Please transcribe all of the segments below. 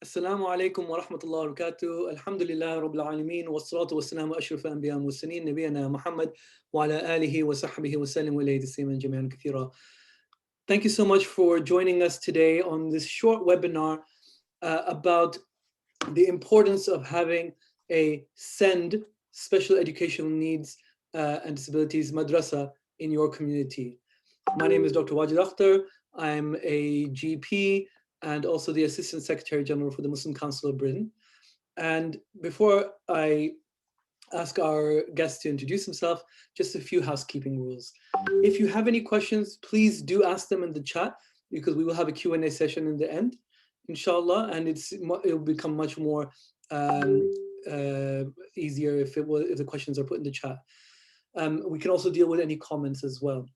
Assalamu alaikum wa rahmatullahi wa barakatuh. Alhamdulillah rabbil alameen wa salatu wa salamu ashraf al-anbiya wa mursaleen nabiyana Muhammad wa ala alihi wa sahbihi wa sallam wa alayhi tasliman jami'an kathira. Thank you so much for joining us today on this short webinar about the importance of having a SEND, special educational needs and disabilities madrasa in your community. My name is Dr. Wajid. I'm a GP and also the Assistant Secretary General for the Muslim Council of Britain. And before I ask our guest to introduce himself, just a few housekeeping rules. If you have any questions, please do ask them in the chat, because we will have a Q&A session in the end, inshallah, and it'll become much more easier if the questions are put in the chat. We can also deal with any comments as well.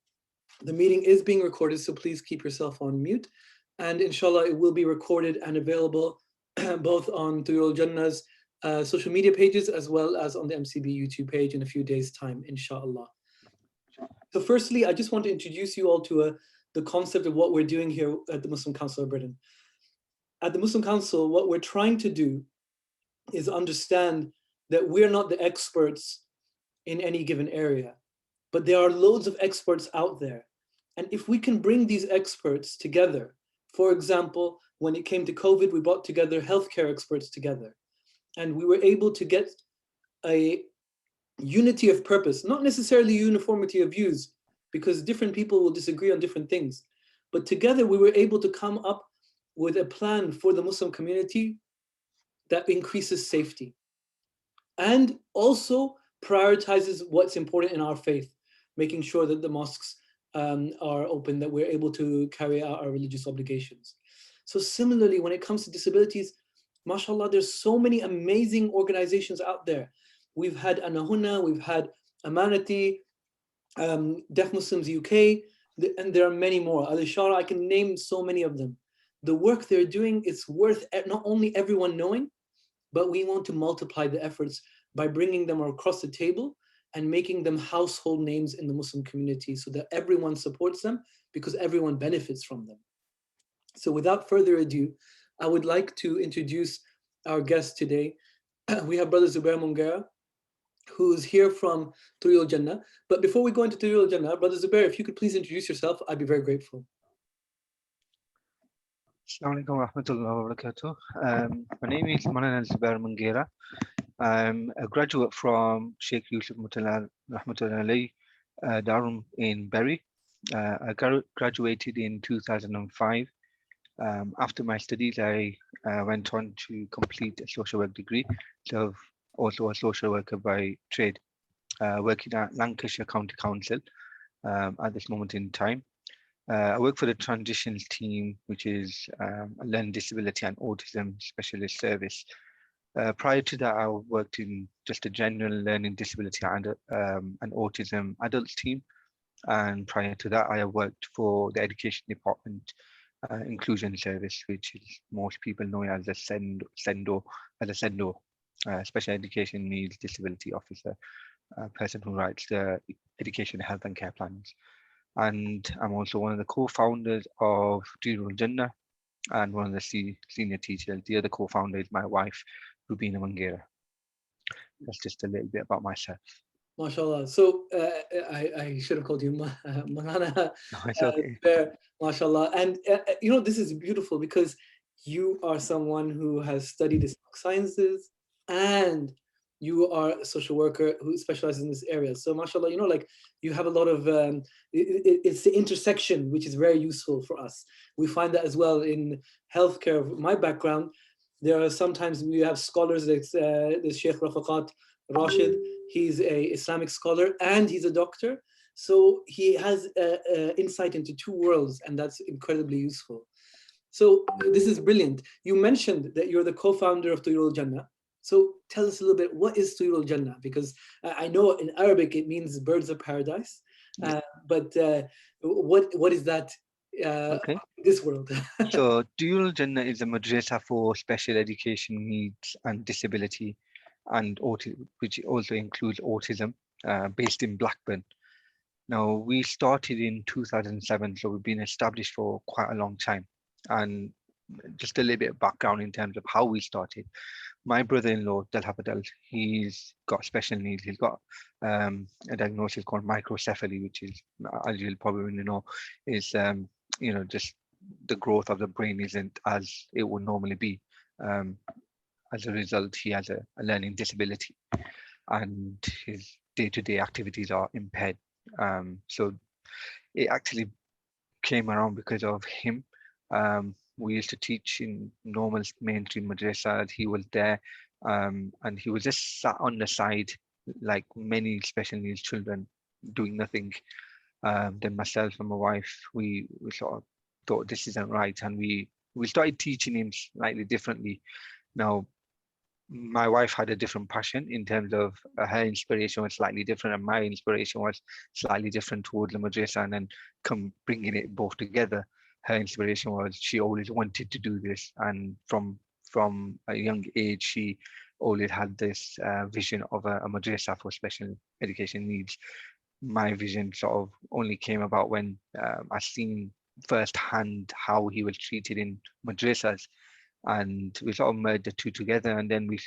The meeting is being recorded, so please keep yourself on mute. And inshallah, it will be recorded and available both on Tuyoorul Jannah's social media pages as well as on the MCB YouTube page in a few days' time, inshallah. So firstly, I just want to introduce you all to the concept of what we're doing here at the Muslim Council of Britain. At the Muslim Council, what we're trying to do is understand that we're not the experts in any given area, but there are loads of experts out there. And if we can bring these experts together, for example, when it came to COVID, we brought together healthcare experts together, and we were able to get a unity of purpose, not necessarily uniformity of views, because different people will disagree on different things. But together we were able to come up with a plan for the Muslim community that increases safety and also prioritizes what's important in our faith, making sure that the mosques are open, that we're able to carry out our religious obligations. So similarly, when it comes to disabilities, mashallah, there's so many amazing organizations out there. We've had Anahuna, we've had Amanati, Deaf Muslims UK, and there are many more. Al-Ishara, I can name so many of them. The work they're doing is worth not only everyone knowing, but we want to multiply the efforts by bringing them across the table and making them household names in the Muslim community so that everyone supports them, because everyone benefits from them. So without further ado, I would like to introduce our guest today. We have Brother Zubair Mangera, who's here from Tuyoorul Jannah. But before we go into Tuyoorul Jannah, Brother Zubair, if you could please introduce yourself, I'd be very grateful. Assalamu alaikum wa rahmatullahi wa barakatuh. My name is Zubair Mangera. I'm a graduate from Sheikh Yusuf Rahmatullahi Alayhi Darul in Bury. I graduated in 2005. After my studies, I went on to complete a social work degree, so also a social worker by trade, working at Lancashire County Council at this moment in time. I work for the transitions team, which is a learning disability and autism specialist service. Prior to that, I worked in just a general learning disability and an autism adults team. And prior to that, I worked for the education department inclusion service, which is most people know as a SENDO, special education needs disability officer, a person who writes the education, health and care plans. And I'm also one of the co-founders of Tuyoorul Jannah and one of the senior teachers. The other co-founder is my wife, Rubina Mangera. That's just a little bit about myself. MashaAllah. So I should have called you Molana. No, it's okay. MashaAllah. And this is beautiful because you are someone who has studied Islamic sciences and you are a social worker who specializes in this area. So mashallah, like you have a lot of, it's the intersection, which is very useful for us. We find that as well in healthcare. My background, there are sometimes we have scholars like the Sheikh Rafaqat Rashid. He's a Islamic scholar and he's a doctor. So he has insight into two worlds, and that's incredibly useful. So this is brilliant. You mentioned that you're the co-founder of Tuyoorul Jannah. So tell us a little bit, what is Tuyoorul Jannah? Because I know in Arabic it means birds of paradise, but what is that in this world? So Tuyoorul Jannah is a madrasa for special education needs and disability, and which also includes autism, based in Blackburn. Now, we started in 2007, so we've been established for quite a long time. And just a little bit of background in terms of how we started. My brother-in-law, Del, he's got special needs. He's got a diagnosis called microcephaly, which is, as you'll probably know, is just the growth of the brain isn't as it would normally be. Um, as a result, he has a learning disability, and his day-to-day activities are impaired. So it actually came around because of him. We used to teach in normal mainstream madrasa. He was there, and he was just sat on the side, like many special needs children, doing nothing. Then myself and my wife, we sort of thought this isn't right, and we started teaching him slightly differently. Now, my wife had a different passion in terms of her inspiration was slightly different, and my inspiration was slightly different towards the madrasa, and then come bringing it both together. Her inspiration was she always wanted to do this, and from a young age she always had this vision of a madrasa for special education needs. My vision sort of only came about when I seen firsthand how he was treated in madrasas, and we sort of merged the two together. And then we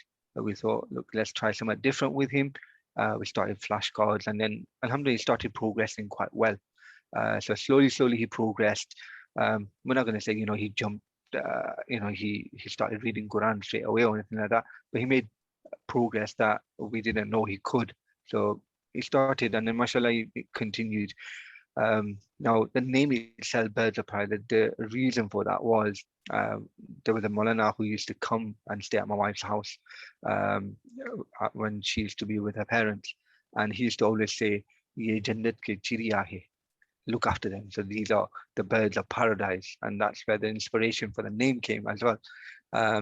thought, look, let's try something different with him. We started flashcards, and then alhamdulillah he started progressing quite well. So slowly he progressed. We're not going to say he jumped. He started reading Quran straight away or anything like that, but he made progress that we didn't know he could. So he started, and then mashallah it continued. Now, the name itself, Birds of Pride, the reason for that was there was a Molana who used to come and stay at my wife's house um, when she used to be with her parents. And he used to always say, Ye Jannat ke chiriya hai, look after them. So these are the birds of paradise. And that's where the inspiration for the name came as well.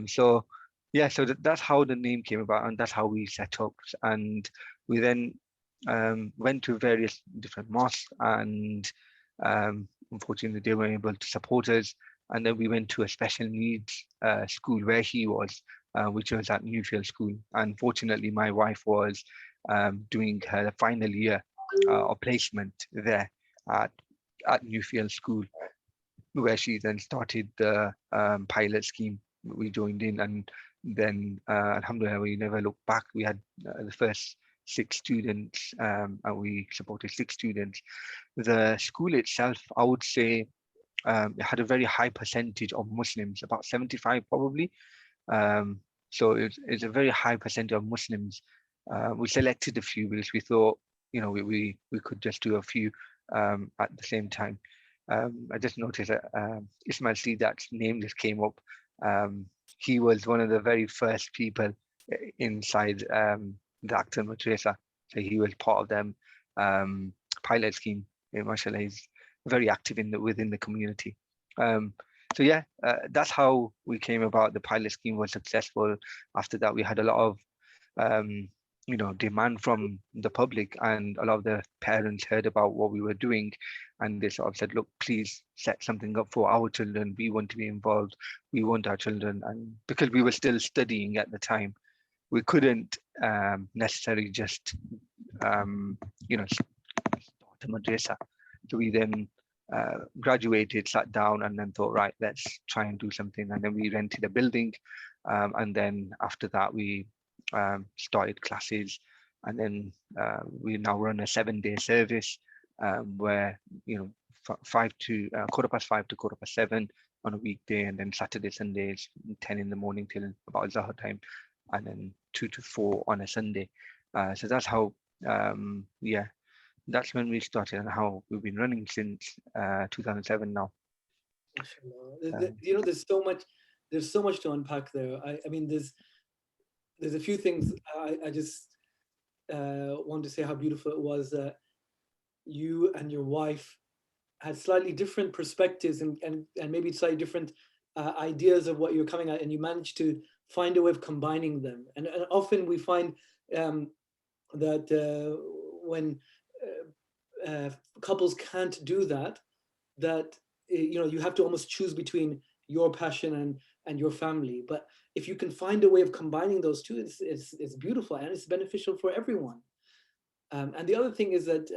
So, yeah, so that's how the name came about, and that's how we set up. And we then went to various different mosques, and unfortunately they weren't able to support us. And then we went to a special needs school where he was, which was at Newfield School. Unfortunately, my wife was doing her final year of placement there at, at Newfield School, where she then started the pilot scheme. We joined in, and then alhamdulillah, we never looked back. We had the first 6 students, and we supported 6 students. The school itself, I would say, it had a very high percentage of Muslims, about 75 probably. So it's a very high percentage of Muslims. We selected a few because we thought, we could just do a few at the same time. I just noticed that Ismail Sidat's name just came up. He was one of the very first people inside the Acton Madrasa. So he was part of them pilot scheme. Mashallah, he's very active within the community. So yeah, that's how we came about. The pilot scheme was successful. After that, we had a lot of um, demand from the public, and a lot of the parents heard about what we were doing, and they sort of said, look, please set something up for our children. We want to be involved. We want our children. And because we were still studying at the time, we couldn't necessarily just start a madrasa. So we then graduated, sat down, and then thought, right, let's try and do something. And then we rented a building, and then after that we started classes, and then we now run a 7-day service where 5 to 5 to 7 on a weekday, and then Saturday, Sundays 10 in the morning till about Zahar time, and then 2 to 4 on a Sunday. So that's how that's when we started, and how we've been running since 2007 now. There's so much to unpack there. I mean, there's a few things I just want to say how beautiful it was that you and your wife had slightly different perspectives and maybe slightly different ideas of what you're coming at, and you managed to find a way of combining them. And often we find that when couples can't do that, that you have to almost choose between your passion and your family. But if you can find a way of combining those two, it's beautiful and it's beneficial for everyone. And the other thing is that,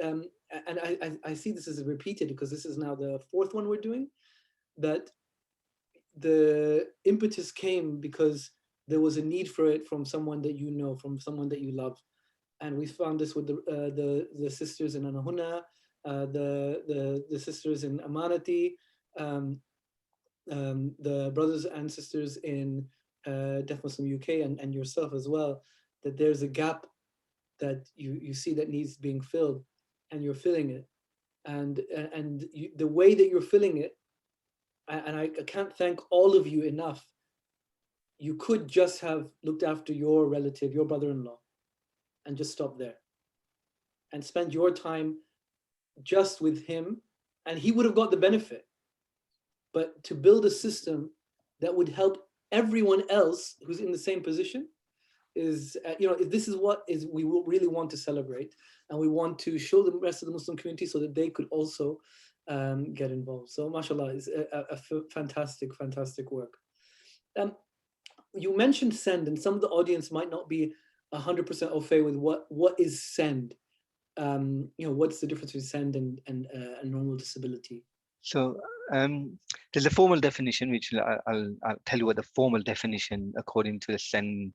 and I see this as repeated because this is now the fourth one we're doing, that the impetus came because there was a need for it from someone that you know, from someone that you love. And we found this with the sisters in Anahuna, the sisters in Amanati, um, the brothers and sisters in Deaf Muslim UK, and yourself as well, that there's a gap that you see that needs being filled, and you're filling it. And the way that you're filling it, and I can't thank all of you enough. You could just have looked after your relative, your brother-in-law, and just stop there and spend your time just with him, and he would have got the benefit. But to build a system that would help everyone else who's in the same position is, this is what is we really want to celebrate, and we want to show the rest of the Muslim community so that they could also get involved. So, mashallah, it's a fantastic, fantastic work. You mentioned send, and some of the audience might not be 100% au fait with what is send. What's the difference between send and a normal disability? So there's a formal definition, which I'll tell you what the formal definition according to the SEN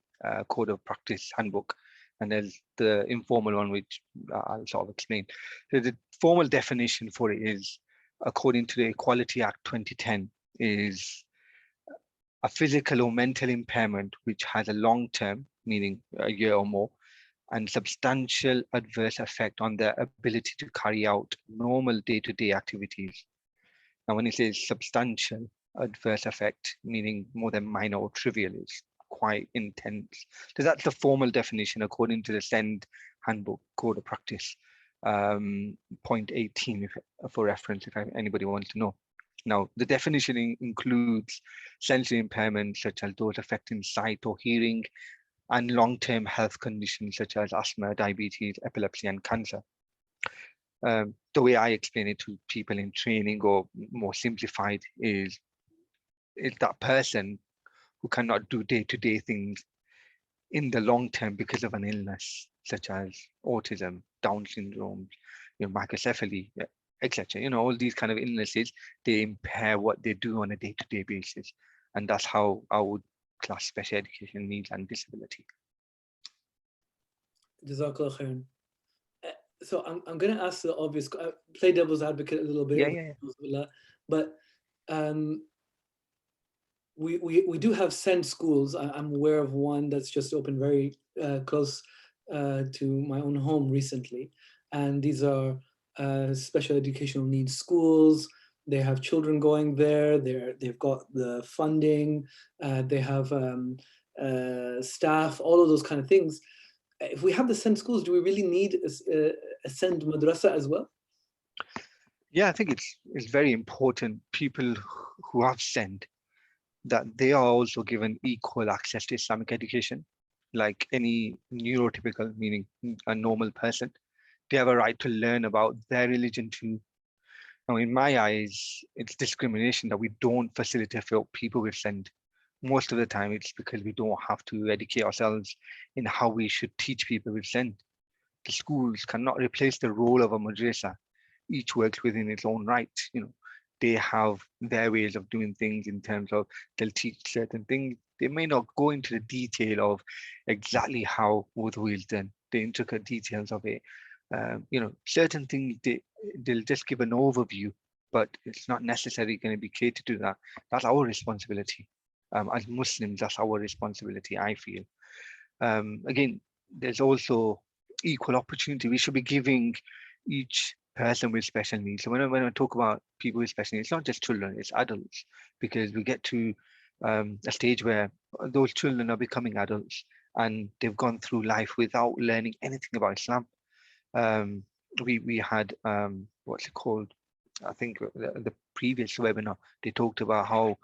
Code of Practice Handbook, and there's the informal one, which I'll sort of explain. So the formal definition for it is, according to the Equality Act 2010, is a physical or mental impairment which has a long-term, meaning a year or more, and substantial adverse effect on their ability to carry out normal day-to-day activities. Now, when it says substantial adverse effect, meaning more than minor or trivial, it's quite intense. So that's the formal definition according to the SEND Handbook Code of Practice, point 18 for reference, if anybody wants to know. Now, the definition includes sensory impairments such as those affecting sight or hearing, and long-term health conditions such as asthma, diabetes, epilepsy, and cancer. The way I explain it to people in training, or more simplified, is that person who cannot do day-to-day things in the long term because of an illness, such as autism, Down syndrome, microcephaly, etc. All these kind of illnesses, they impair what they do on a day-to-day basis. And that's how I would class special education needs and disability. Jazakallah khairan. So I'm going to ask the obvious, play devil's advocate a little bit. Yeah. But we do have SEND schools. I'm aware of one that's just opened very close to my own home recently. And these are special educational needs schools. They have children going there. They've got the funding. They have staff, all of those kind of things. If we have the SEND schools, do we really need a SEND madrasa as well? Yeah, I think it's very important, people who have SEND, that they are also given equal access to Islamic education, like any neurotypical, meaning a normal person. They have a right to learn about their religion too. Now, in my eyes, it's discrimination that we don't facilitate for people with SEND. Most of the time, it's because we don't have to educate ourselves in how we should teach people with SEND. The schools cannot replace the role of a madrasa. Each works within its own right. They have their ways of doing things in terms of they'll teach certain things. They may not go into the detail of exactly how wudu is done, the intricate details of it. Certain things they'll just give an overview, but it's not necessarily going to be catered to that. That's our responsibility. As Muslims, that's our responsibility, I feel. Again, there's also equal opportunity. We should be giving each person with special needs. So when I talk about people with special needs, it's not just children, it's adults, because we get to a stage where those children are becoming adults and they've gone through life without learning anything about Islam. We had, what's it called? I think the previous webinar, they talked about how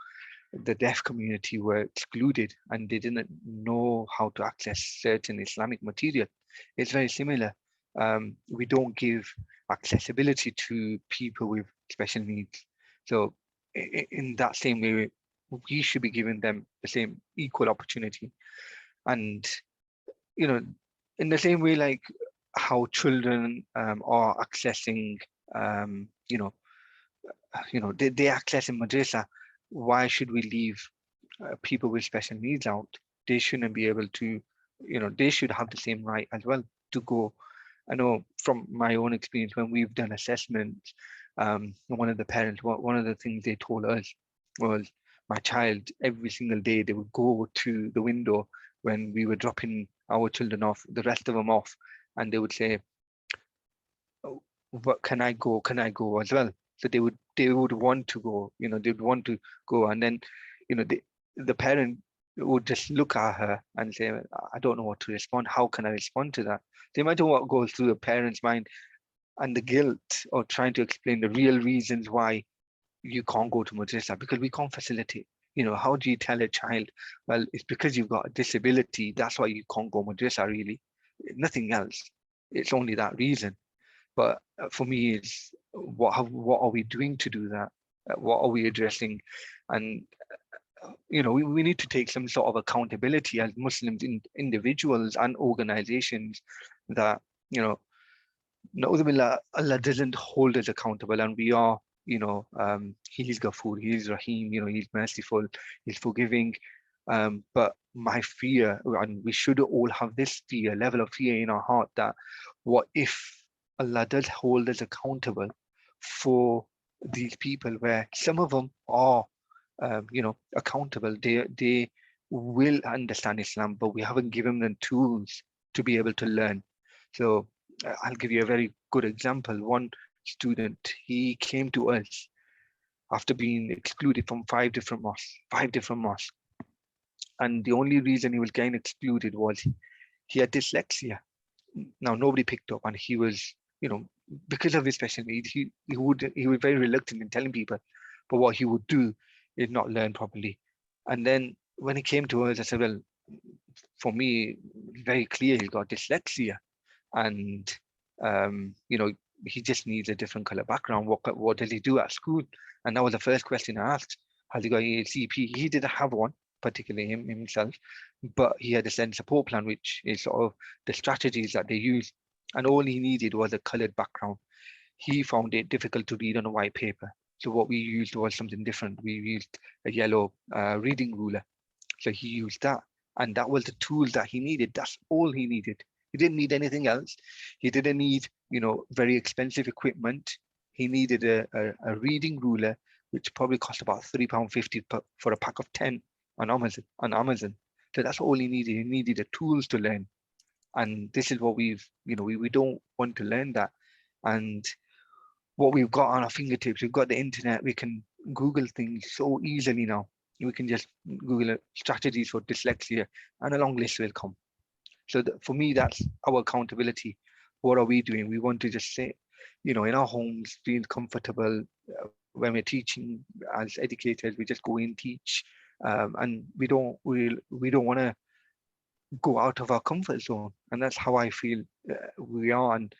the deaf community were excluded and they didn't know how to access certain Islamic material. It's very similar. We don't give accessibility to people with special needs. So in that same way, we should be giving them the same equal opportunity. And, in the same way, like how children are accessing, they access in madrasa, why should we leave people with special needs out? They shouldn't be able to, they should have the same right as well to go. I know from my own experience when we've done assessments, one of the parents, one of the things they told us was my child every single day they would go to the window when we were dropping our children off, the rest of them off, and they would say, "Oh, what can I go? Can I go as well?" So they would want to go, they'd want to go, and then, the parent would just look at her and say, "I don't know what to respond. How can I respond to that?" So imagine what goes through a parent's mind and the guilt of trying to explain the real reasons why you can't go to madrasa because we can't facilitate. How do you tell a child, well, it's because you've got a disability, that's why you can't go madrasa really, nothing else. It's only that reason. But for me, it's what are we doing to do that? What are we addressing? And we need to take some sort of accountability as Muslims, individuals and organizations, that Na'udhu Allah doesn't hold us accountable, and we are, He's Ghafoor, He's Rahim, He's merciful, He's forgiving. But my fear, and we should all have this fear, level of fear in our heart, that what if Allah does hold us accountable for these people, where some of them are, accountable. They will understand Islam, but we haven't given them tools to be able to learn. So I'll give you a very good example. One student, he came to us after being excluded from five different mosques. And the only reason he was getting excluded was he had dyslexia. Now nobody picked up, and he was, because of his special needs, he was very reluctant in telling people. But what he would do is not learn properly. And then when he came to us, I said, well, for me, very clear he's got dyslexia. And he just needs a different color background. What does he do at school? And that was the first question I asked. Has he got EHCP? He didn't have one, particularly himself, but he had a SEND support plan, which is sort of the strategies that they use. And all he needed was a colored background. He found it difficult to read on a white paper. So what we used was something different. We used a yellow reading ruler. So he used that. And that was the tools that he needed. That's all he needed. He didn't need anything else. He didn't need, very expensive equipment. He needed a reading ruler, which probably cost about £3.50 for a pack of 10 on Amazon. So that's all he needed. He needed the tools to learn. And this is what we don't want to learn that. And what we've got on our fingertips, we've got the internet, we can Google things so easily now. We can just Google strategies for dyslexia, and a long list will come. So for me, that's our accountability. What are we doing? We want to just say, in our homes, feel comfortable. When we're teaching as educators, we just go in, teach, and we don't want to go out of our comfort zone. And that's how I feel we are. And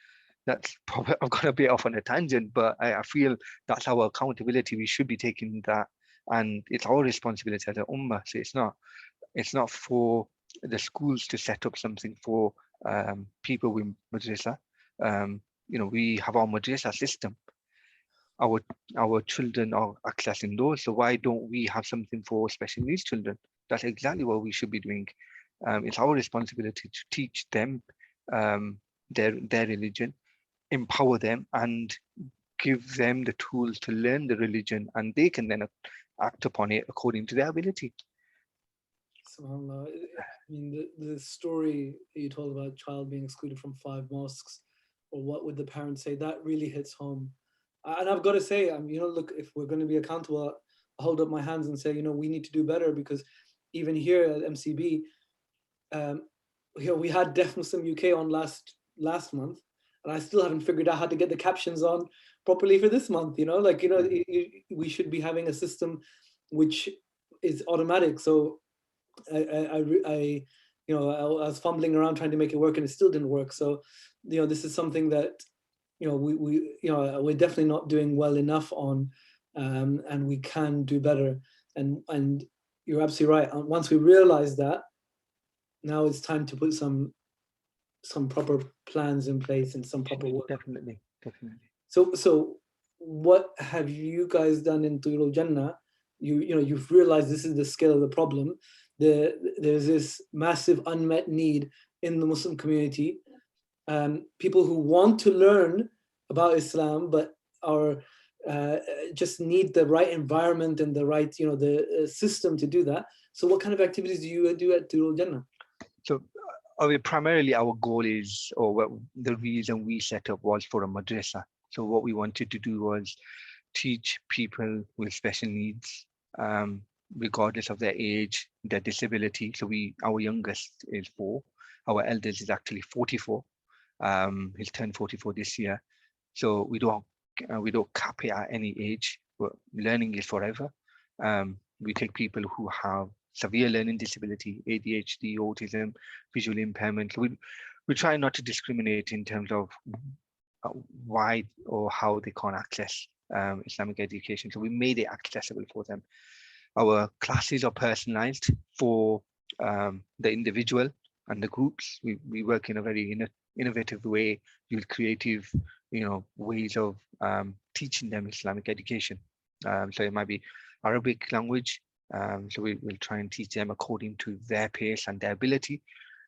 that's probably, I've got a bit off on a tangent, but I feel that's our accountability. We should be taking that, and it's our responsibility as an ummah. So it's not for the schools to set up something for people with madrasa. We have our madrasa system. Our children are accessing those. So why don't we have something for special needs children? That's exactly what we should be doing. It's our responsibility to teach them their religion, empower them, and give them the tools to learn the religion, and they can then act upon it according to their ability. SubhanAllah. I mean, the story you told about a child being excluded from 5 mosques, or what would the parents say, that really hits home. And I've got to say, look, if we're going to be accountable, I'll hold up my hands and say, we need to do better, because even here at MCB, we had Deaf Muslim UK on last month, and I still haven't figured out how to get the captions on properly for this month. We should be having a system which is automatic. So I was fumbling around trying to make it work, and it still didn't work. So, this is something that, we're definitely not doing well enough on, and we can do better. And you're absolutely right. Once we realize that, now it's time to put some proper plans in place and some proper work. Definitely. So what have you guys done in Tuyoorul Jannah you've realized this is the scale of the problem. There's this massive unmet need in the Muslim community. People who want to learn about Islam but are just need the right environment and the right, the system to do that. So what kind of activities do you do at Tuyoorul Jannah? So primarily our goal is, or what the reason we set up was for a madrasa. So what we wanted to do was teach people with special needs, regardless of their age, their disability. So our youngest is 4, our eldest is actually 44. He's turned 44 this year. So we don't cap it at any age. But learning is forever. We take people who have severe learning disability, ADHD, autism, visual impairment. We try not to discriminate in terms of why or how they can't access Islamic education. So we made it accessible for them. Our classes are personalized for the individual and the groups. We work in a very innovative way, with creative, ways of teaching them Islamic education. So it might be Arabic language. So we will try and teach them according to their pace and their ability.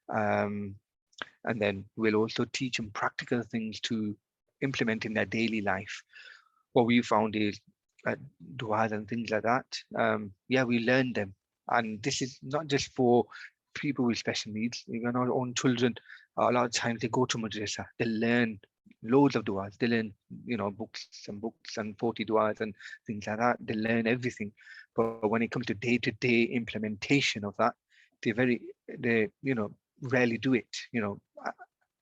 And then we'll also teach them practical things to implement in their daily life. What we found is du'as and things like that. We learn them. And this is not just for people with special needs. Even our own children, a lot of times they go to madrasa, they learn loads of du'as. They learn, books and 40 du'as and things like that. They learn everything. But when it comes to day-to-day implementation of that, they rarely do it,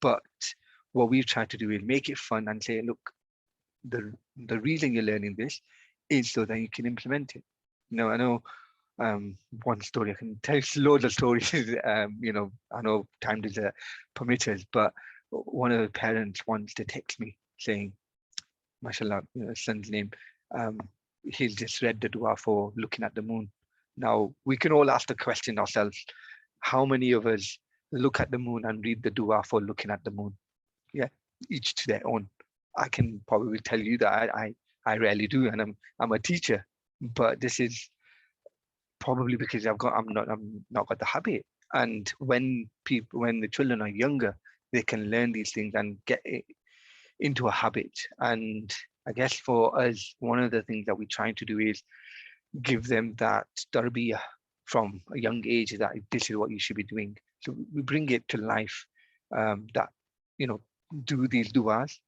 But what we've tried to do is make it fun and say, look, the reason you're learning this is so that you can implement it. I know one story, I can tell you loads of stories. I know time doesn't permit us, but one of the parents wants to text me saying, mashallah, son's name, he's just read the dua for looking at the moon. Now we can all ask the question ourselves, how many of us look at the moon and read the dua for looking at the moon? Yeah, each to their own. I can probably tell you that I rarely do, and I'm a teacher, but this is probably because I'm not got the habit. And when the children are younger, they can learn these things and get it into a habit. And I guess for us, one of the things that we're trying to do is give them that tarbiyah from a young age, that this is what you should be doing. So we bring it to life, that do these du'as,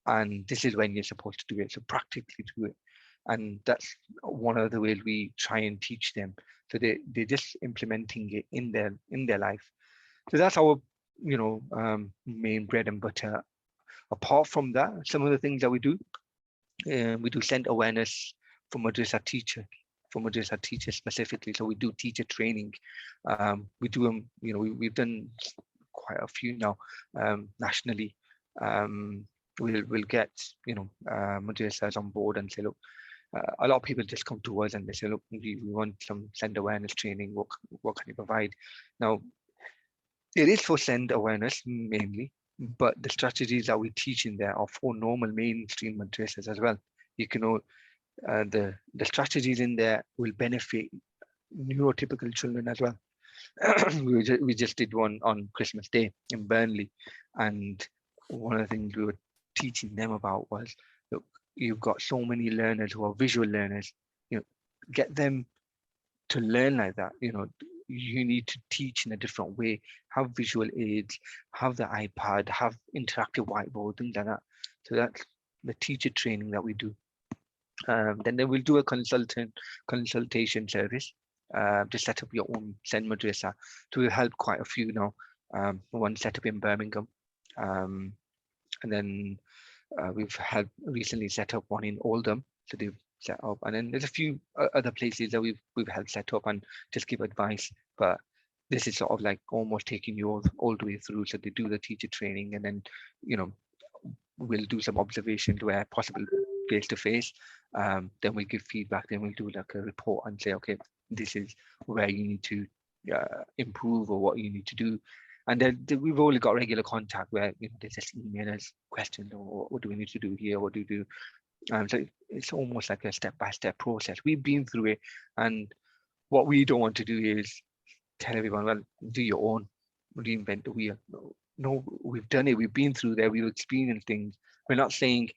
and this is when you're supposed to do it. So practically do it. And that's one of the ways we try and teach them. So they're just implementing it in their life. So that's our main bread and butter. Apart from that, some of the things that we do send awareness for madrasa teachers specifically. So we do teacher training. We do them, we've done quite a few now nationally. We'll get madrasas on board and say, look, a lot of people just come to us and they say, look, we want some send awareness training. What can you provide? Now, it is for send awareness mainly, but the strategies that we teach in there are for normal mainstream madrasas as well. The strategies in there will benefit neurotypical children as well. we just did one on Christmas Day in Burnley, and one of the things we were teaching them about was, look, you've got so many learners who are visual learners, get them to learn like that. You need to teach in a different way, have visual aids, have the iPad, have interactive whiteboard, things like that. So that's the teacher training that we do. Then we'll do a consultation service to set up your own Send Madrasa. So we've helped quite a few now. One set up in Birmingham, and then we've recently set up one in Oldham. So they've set up, and then there's a few other places that we've helped set up and just give advice. But this is sort of like almost taking you all the way through. So they do the teacher training, and then we'll do some observations where possible face to face. Then we'll give feedback. Then we'll do like a report and say, okay, this is where you need to improve or what you need to do. And then we've only got regular contact where they just email us questions, or what do we need to do here? What do we do? So it's almost like a step-by-step process. We've been through it, and what we don't want to do is tell everyone, well, do your own, reinvent the wheel. No, no, we've done it. We've been through there. We've experienced things. We're not saying,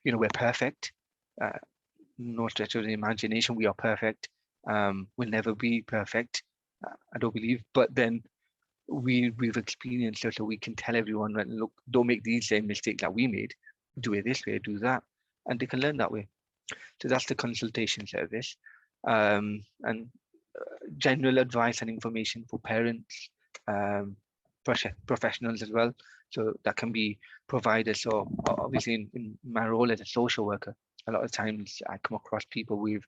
we're perfect. Uh, no stretch of the imagination. We are perfect. We'll never be perfect. I don't believe. But then we've experienced it, so we can tell everyone, right, look, don't make these same mistakes that we made. Do it this way, do that, and they can learn that way. So that's the consultation service, and general advice and information for parents, um, professionals as well. So that can be provided. So obviously, in my role as a social worker, a lot of times I come across people with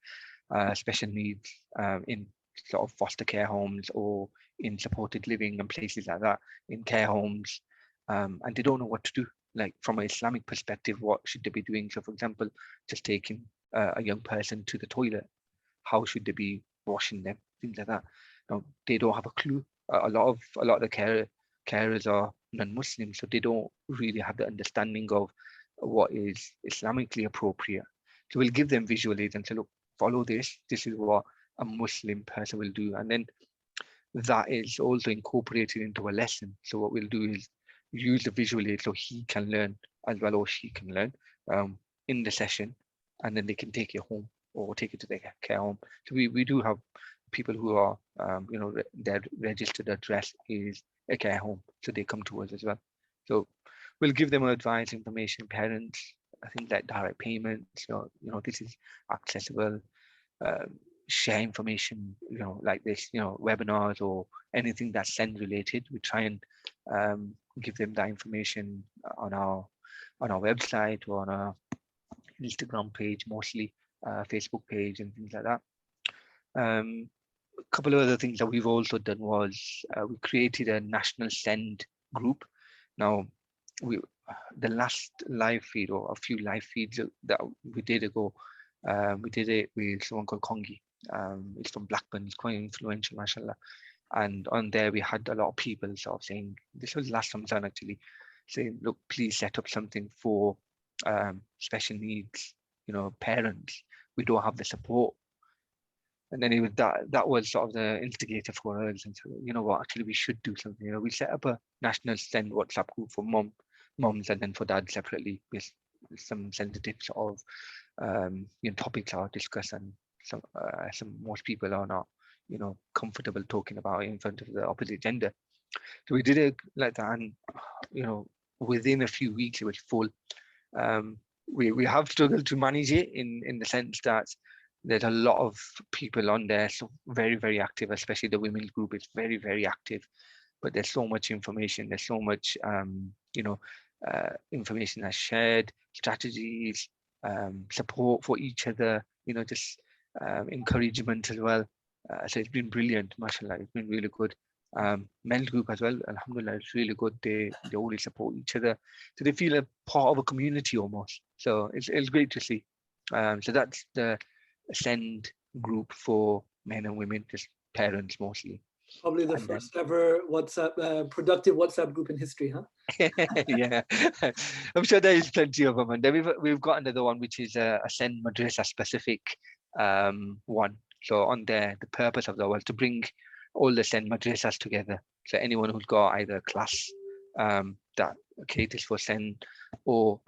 special needs in sort of foster care homes or in supported living and places like that, in care homes, and they don't know what to do. Like from an Islamic perspective, what should they be doing? So, for example, just taking a young person to the toilet, how should they be washing them, things like that. Now they don't have a clue. A lot of the carers are non-Muslim, so they don't really have the understanding of what is Islamically appropriate. So we'll give them visual aids and say, look, follow this. This is what a Muslim person will do, and then that is also incorporated into a lesson. So what we'll do is use the visual aid so he can learn as well, or she can learn in the session, and then they can take it home or take it to their care home. So we do have people who are, their registered address is a care home, so they come to us as well. So we'll give them advice, information, parents, things like direct payments. This is accessible. um, Share information, like this, webinars or anything that's send related. We try and give them that information on our website or on our Instagram page, mostly Facebook page and things like that. A couple of other things that we've also done was we created a national send group. Now, we the last live feed or a few live feeds that we did ago, we did it with someone called Kongi. It's from Blackburn. It's quite influential, mashallah. And on there, we had a lot of people sort of saying, this was last Ramadan actually, saying, look, please set up something for special needs, parents. We don't have the support. And then it was that was sort of the instigator for us. And so, you know what, actually we should do something. We set up a national send WhatsApp group for moms and then for dads separately with some sensitive sort of topics are discussed, and some most people are not comfortable talking about it in front of the opposite gender. So we did it like that, and within a few weeks it was full. We have struggled to manage it in the sense that there's a lot of people on there, so very, very active, especially the women's group is very, very active. But there's so much information, there's so much information that's shared, strategies, support for each other, just encouragement as well. So it's been brilliant, mashallah, it's been really good. Men's group as well, alhamdulillah, it's really good. They always support each other, so they feel a part of a community almost. So it's great to see. So that's the send group for men and women, just parents mostly. Probably the And then first ever WhatsApp productive WhatsApp group in history, huh? yeah, I'm sure there is plenty of them. And then we've got another one which is a send Madrasa specific one. So on there, the purpose of that was to bring all the send madrasas together. So anyone who's got either a class that caters for send, or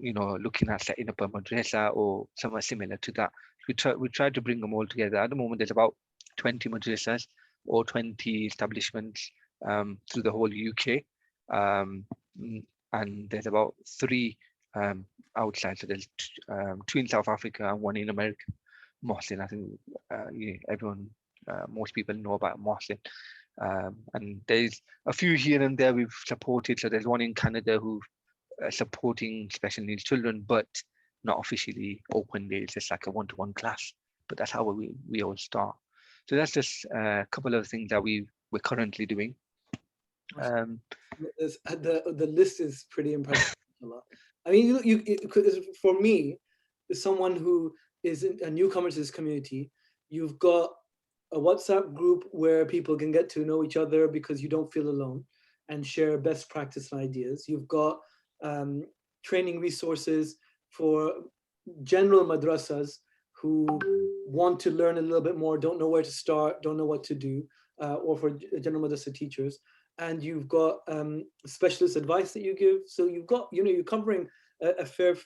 looking at setting up a madrasa or somewhere similar to that, we try to bring them all together. At the moment, there's about 20 madrasas or 20 establishments through the whole UK. And there's about 3 outside. So there's 2 in South Africa and 1 in America. Mohsin, I think everyone, most people know about Mohsin. And there's a few here and there we've supported. So there's one in Canada who supporting special needs children, but not officially open. It's just like a one-to-one class. But that's how we all start. So that's just a couple of things that we're currently doing. The list is pretty impressive. I mean, for me, as someone who is a newcomer to this community, you've got a WhatsApp group where people can get to know each other because you don't feel alone and share best practice and ideas. You've got training resources for general madrasas who want to learn a little bit more, don't know where to start, don't know what to do, or for general madrasa teachers. And you've got specialist advice that you give. So you've got, you're covering a fair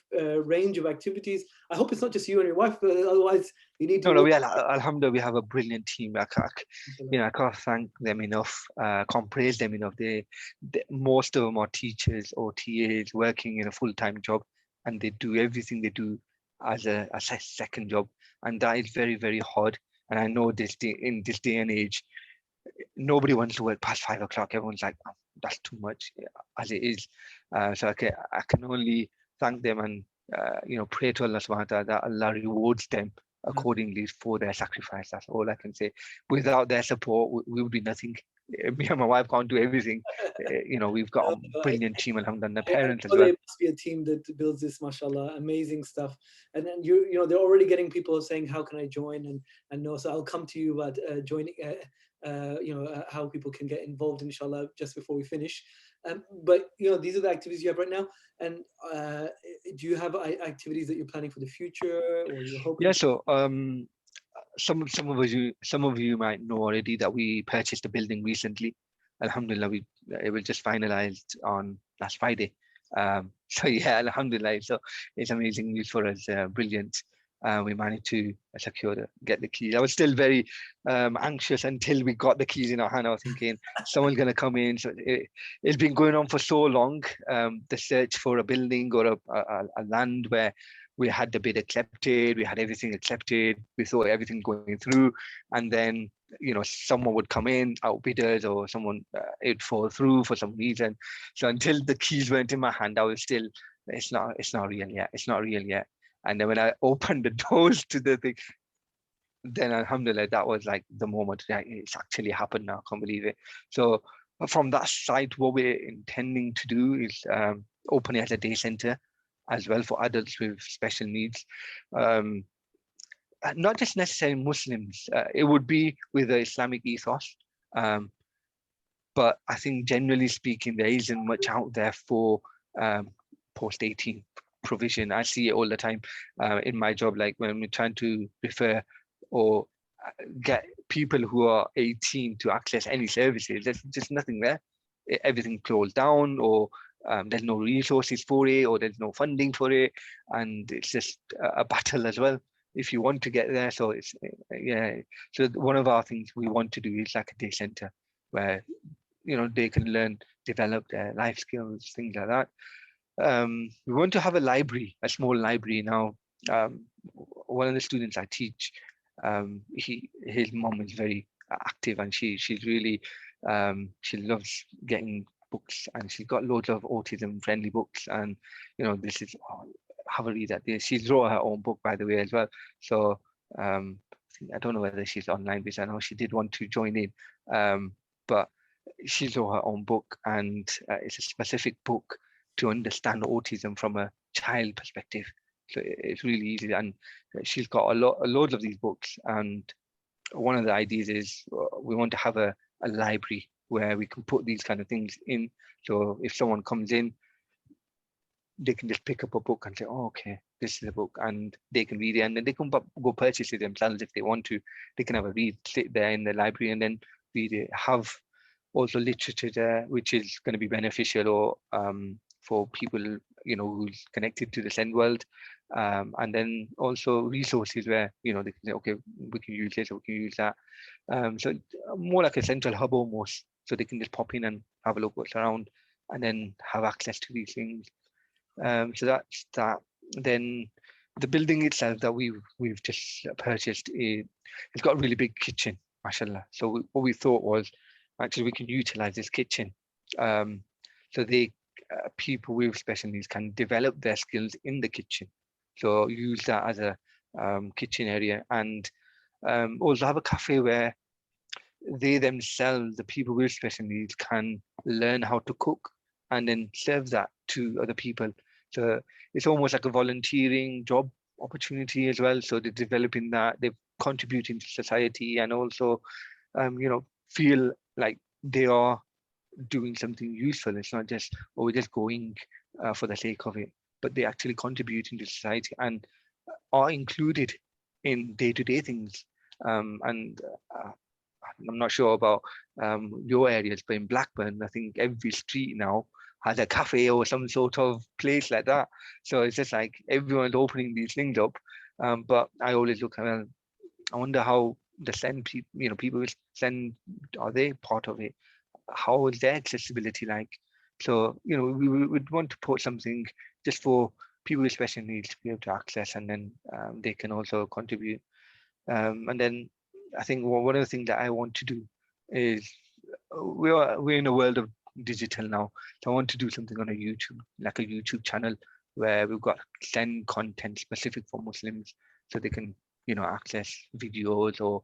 range of activities. I hope it's not just you and your wife, but otherwise you need to No, work. Alhamdulillah, we have a brilliant team. I can't thank them enough. Can't praise them enough. Most of them are teachers or TAs working in a full-time job, and they do everything they do as a second job, and that is very, very hard. And I know in this day and age, nobody wants to work past 5 o'clock. Everyone's like, "Oh, that's too much," as it is. So I can only thank them and pray to Allah subhanahu wa ta'ala that Allah rewards them accordingly for their sacrifice. That's all I can say. Without their support, we would be nothing. Me and my wife can't do everything. We've got a brilliant team, alhamdulillah, I parents as know well. there must be a team that builds this, mashallah, amazing stuff. And then they're already getting people saying, "How can I join?" And no, so I'll come to you about joining. How people can get involved, inshallah, just before we finish. But these are the activities you have right now. And do you have activities that you're planning for the future, or you're hoping? Yeah, so some of you might know already that we purchased a building recently. Alhamdulillah, it was just finalized on last Friday. So yeah, Alhamdulillah. So it's amazing news for us. Brilliant. We managed to get the keys. I was still very anxious until we got the keys in our hand. I was thinking someone's gonna come in. So it's been going on for so long. The search for a building or a land where we had the bid accepted, we had everything accepted, we thought everything going through, and then someone would come in, outbidders, or someone it'd fall through for some reason. So until the keys weren't in my hand, I was still, it's not real yet, it's not real yet. And then when I opened the doors to the thing, then alhamdulillah, that was like the moment that it's actually happened now. I can't believe it. So from that site, what we're intending to do is open it as a day center as well for adults with special needs. Not just necessarily Muslims, it would be with the Islamic ethos. But I think generally speaking, there isn't much out there for post 18 provision. I see it all the time in my job, like when we're trying to refer or get people who are 18 to access any services, there's just nothing there. Everything closed down, or there's no resources for it, or there's no funding for it, and it's just a battle as well if you want to get there. So it's so one of our things we want to do is like a day center where they can learn, develop their life skills, things like that. We want to have a library, a small library now. One of the students I teach, his mom is very active, and she's really she loves getting books, and she's got loads of autism friendly books, and this is have a read at this. She's wrote her own book, by the way, as well. So I don't know whether she's online, because I know she did want to join in, but she wrote her own book, and it's a specific book to understand autism from a child perspective. So it's really easy, and she's got loads of these books. And one of the ideas is we want to have a library where we can put these kind of things in. So if someone comes in, they can just pick up a book and say, "Oh, okay, this is a book," and they can read it, and then they can go purchase it themselves if they want to. They can have a read, sit there in the library, and then read it. Have also literature there, which is going to be beneficial, or for people who's connected to the Zen world, and then also resources where they can say, okay, we can use this or we can use that. So more like a central hub almost, so they can just pop in and have a look what's around, and then have access to these things. So that's that. Then the building itself that we've just purchased, it's got a really big kitchen, mashallah. So what we thought was, actually we can utilize this kitchen, so people with special needs can develop their skills in the kitchen. So use that as a kitchen area, and also have a cafe where they themselves, the people with special needs, can learn how to cook and then serve that to other people. So it's almost like a volunteering job opportunity as well. So they're developing that, they're contributing to society, and also feel like they are doing something useful. It's not just, we're just going for the sake of it, but they're actually contributing to society. And are included in day-to-day things. And I'm not sure about your areas, but in Blackburn, I think every street now has a cafe or some sort of place like that. So it's just like everyone's opening these things up. But I always look around. I wonder how the send people, people with send, are they part of it? How is their accessibility like? So, we would want to put something just for people with special needs to be able to access, and then they can also contribute. And then I think one of the things that I want to do is we're in a world of digital now. So I want to do something on a YouTube, like a YouTube channel where we've got send content specific for Muslims so they can, access videos or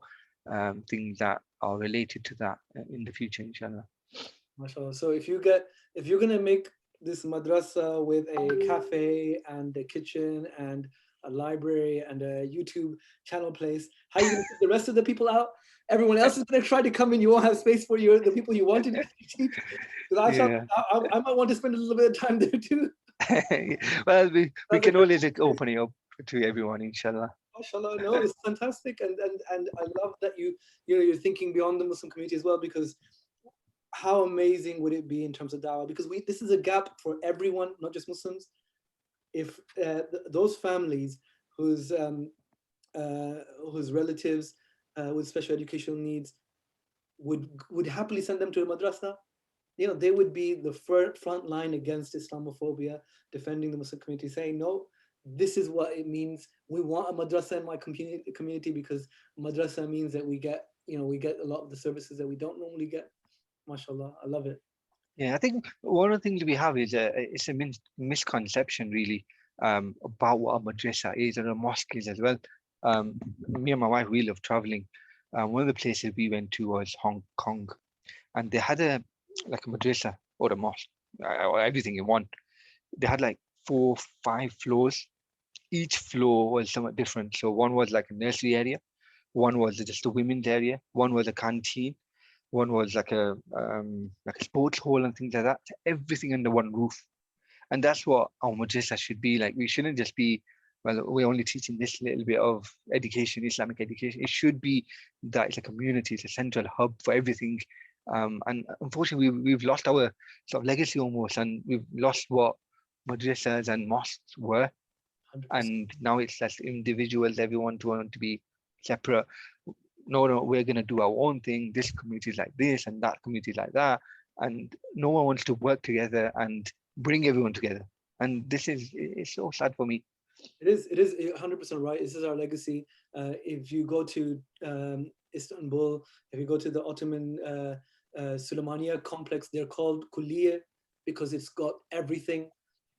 things that are related to that in the future, inshallah. MashaAllah. So if you're gonna make this madrasa with a cafe and a kitchen and a library and a YouTube channel place, how are you gonna keep the rest of the people out? Everyone else is gonna try to come in. You won't have space for the people you want to teach. Because Yeah. I might want to spend a little bit of time there too. Well, we can always open it up to everyone, inshallah. MashaAllah, no, it's fantastic, and I love that you're thinking beyond the Muslim community as well, because how amazing would it be in terms of dawah? Because this is a gap for everyone, not just Muslims. If those families whose relatives with special educational needs would happily send them to a madrasa, they would be the front line against Islamophobia, defending the Muslim community, saying, no, this is what it means. We want a madrasa in my community because madrasa means that we get a lot of the services that we don't normally get. MashaAllah, I love it. Yeah, I think one of the things we have is it's a misconception really about what a madrasa is and a mosque is as well. Me and my wife, we love traveling. One of the places we went to was Hong Kong, and they had a madrasa or a mosque, or everything in one. They had like 4, 5 floors. Each floor was somewhat different. So one was like a nursery area, one was just a women's area, one was a canteen, one was like a sports hall and things like that. Everything under one roof, and that's what our madrasa should be like. We shouldn't just be, well, we're only teaching this little bit of education, Islamic education. It should be that it's a community, it's a central hub for everything. And unfortunately, we've lost our sort of legacy almost, and we've lost what madrasas and mosques were. 100%. And now it's just individuals, everyone to want to be separate. No, we're going to do our own thing. This community is like this and that community is like that. And no one wants to work together and bring everyone together. And it's so sad for me. It is 100% right. This is our legacy. If you go to Istanbul, if you go to the Ottoman Suleymaniye complex, they're called Kulliye because it's got everything: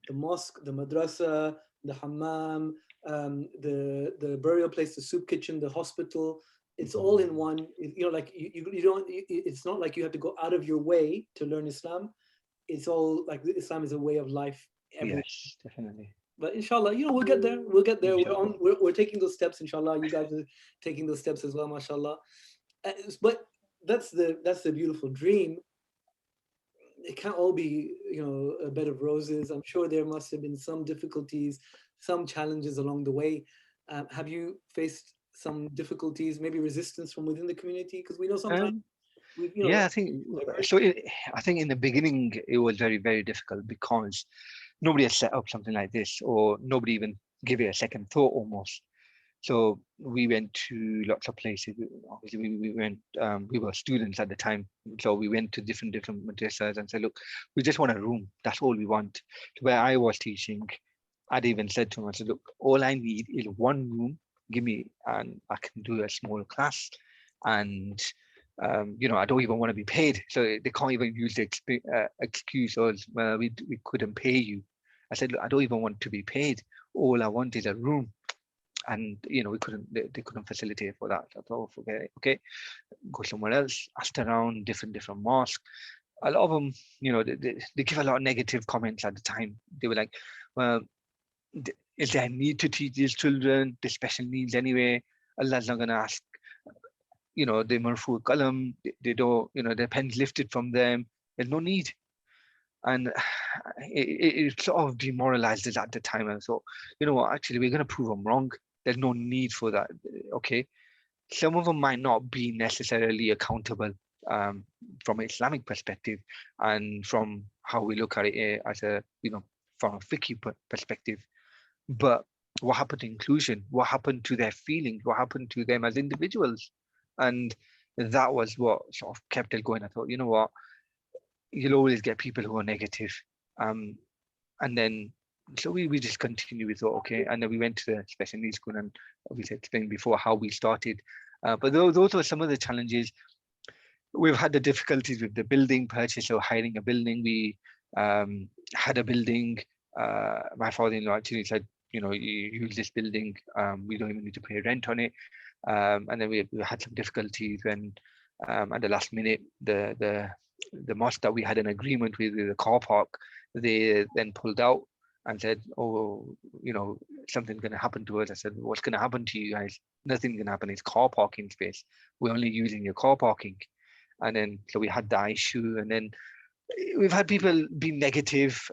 the mosque, the madrasa, the hammam, the burial place, the soup kitchen, the hospital. It's all in one. Like you don't. It's not like you have to go out of your way to learn Islam. It's all like Islam is a way of life. Yes, definitely. But inshallah, we'll get there. We'll get there. Inshallah. We're taking those steps, inshallah. You guys are taking those steps as well, mashallah. But that's the beautiful dream. It can't all be, a bed of roses. I'm sure there must have been some difficulties, some challenges along the way. Have you faced some difficulties, maybe resistance from within the community? Because we know sometimes we've, Yeah, I think so. I think in the beginning it was very, very difficult because nobody had set up something like this, or nobody even gave it a second thought almost. So we went to lots of places. Obviously, we went. We were students at the time, so we went to different madrasas and said, "Look, we just want a room. That's all we want." Where I was teaching, I'd even said to him, "I said, look, all I need is one room. Give me, and I can do a small class, and I don't even want to be paid." So they can't even use the excuse of, "Well, we couldn't pay you." I said, "Look, I don't even want to be paid. All I want is a room." And we couldn't, they couldn't facilitate for that. I thought, forget it. Okay, go somewhere else. Asked around different mosques. A lot of them, they give a lot of negative comments at the time. They were like, "Well, is there a need to teach these children the special needs anyway? Allah's not going to ask, they marfu kalam, they don't, their pens lifted from them. There's no need." And it sort of demoralized us at the time. And so, you know what, actually, we're going to prove them wrong. There's no need for that. Okay. Some of them might not be necessarily accountable from an Islamic perspective and from how we look at it as a, from a fiqh perspective. But what happened to inclusion? What happened to their feelings? What happened to them as individuals? And that was what sort of kept it going. I thought, you know what, you'll always get people who are negative. Um, and then so we just continue. We thought, okay, and then we went to the special needs school, and obviously explained before how we started. But those were some of the challenges. We've had the difficulties with the building purchase or hiring a building. We had a building. My father-in-law actually said, you use this building. We don't even need to pay rent on it. And then we had some difficulties when at the last minute, the mosque that we had an agreement with the car park, they then pulled out and said, oh, something's going to happen to us. I said, what's going to happen to you guys? Nothing's going to happen. It's car parking space. We're only using your car parking. And then, so we had that issue. And then we've had people be negative.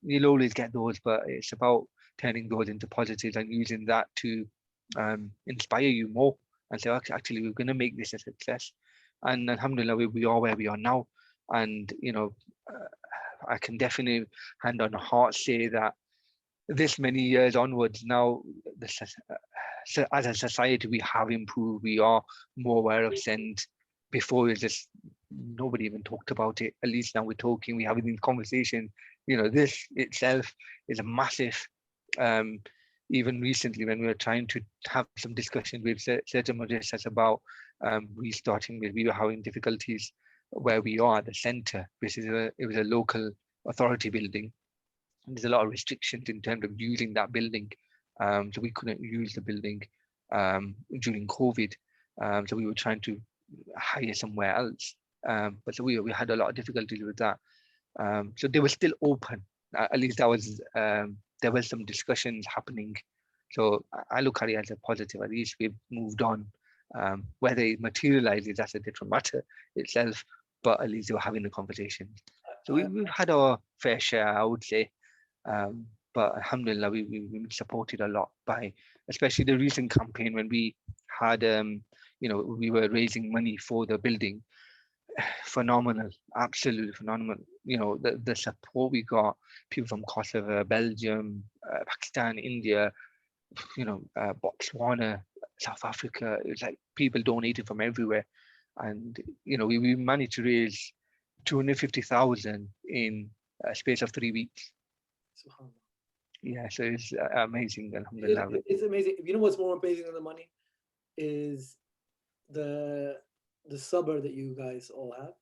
You'll always get those, but it's about turning those into positives and using that to inspire you more and say, actually, we're going to make this a success. And alhamdulillah, we are where we are now. And, I can definitely, hand on heart, say that this many years onwards now, so as a society, we have improved. We are more aware of sins. Before, it just nobody even talked about it. At least now we're talking, we're having these conversations. This itself is a massive. Even recently, when we were trying to have some discussions with certain madrasas about restarting, we were having difficulties where we are at the center, which is it was a local authority building. And there's a lot of restrictions in terms of using that building. So we couldn't use the building during COVID. So we were trying to hire somewhere else. But so we had a lot of difficulties with that. So they were still open. At least that was there was some discussions happening. So I look at it as a positive. At least we've moved on. Whether it materializes, that's a different matter itself. But at least they were having a conversation. So we've had our fair share, I would say. But alhamdulillah, we've been supported a lot by, especially the recent campaign when we had, we were raising money for the building. Phenomenal, absolutely phenomenal. The support we got, people from Kosovo, Belgium, Pakistan, India, Botswana, South Africa. It was like people donated from everywhere. And, we managed to raise 250,000 in a space of 3 weeks. Yeah, so it's amazing. Alhamdulillah. It's amazing. You know what's more amazing than the money is the sabr that you guys all have.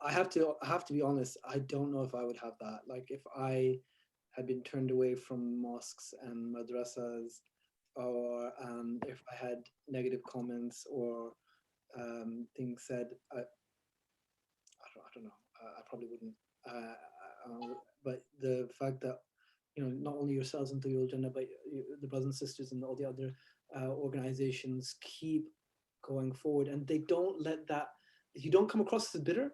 I have to be honest. I don't know if I would have that. Like if I had been turned away from mosques and madrasas, or if I had negative comments or things said, I don't know. I probably wouldn't. But the fact that not only yourselves in Tuyoorul Jannah, but the brothers and sisters and all the other organizations keep going forward, and they don't let that. You don't come across as bitter.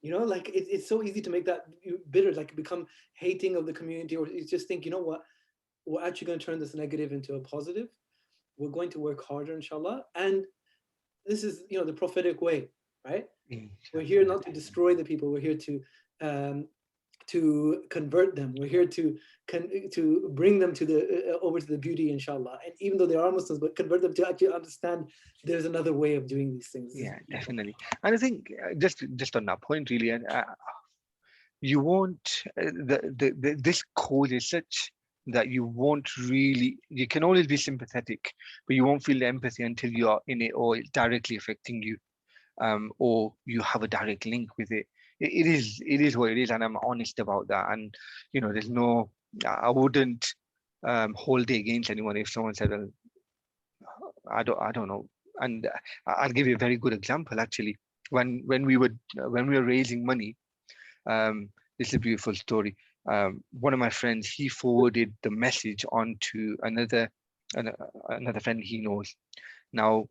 Like it's so easy to make that bitter, like become hating of the community, or you just think, you know what, we're actually going to turn this negative into a positive. We're going to work harder, inshallah. And this is, the prophetic way, right? We're here not to destroy the people. We're here to convert them. We're here to bring them to the over to the beauty, inshallah. And even though they are Muslims, but convert them to actually understand there's another way of doing these things. Yeah, definitely. And I think just on that point, really, and you won't this cause is such that you won't really, you can always be sympathetic, but you won't feel the empathy until you are in it or it's directly affecting you, or you have a direct link with it. It is what it is, and I'm honest about that. And there's no, I wouldn't hold it against anyone if someone said, well, I don't know. And I'll give you a very good example actually. When we were raising money, this is a beautiful story. One of my friends, he forwarded the message on to another friend he knows. Now,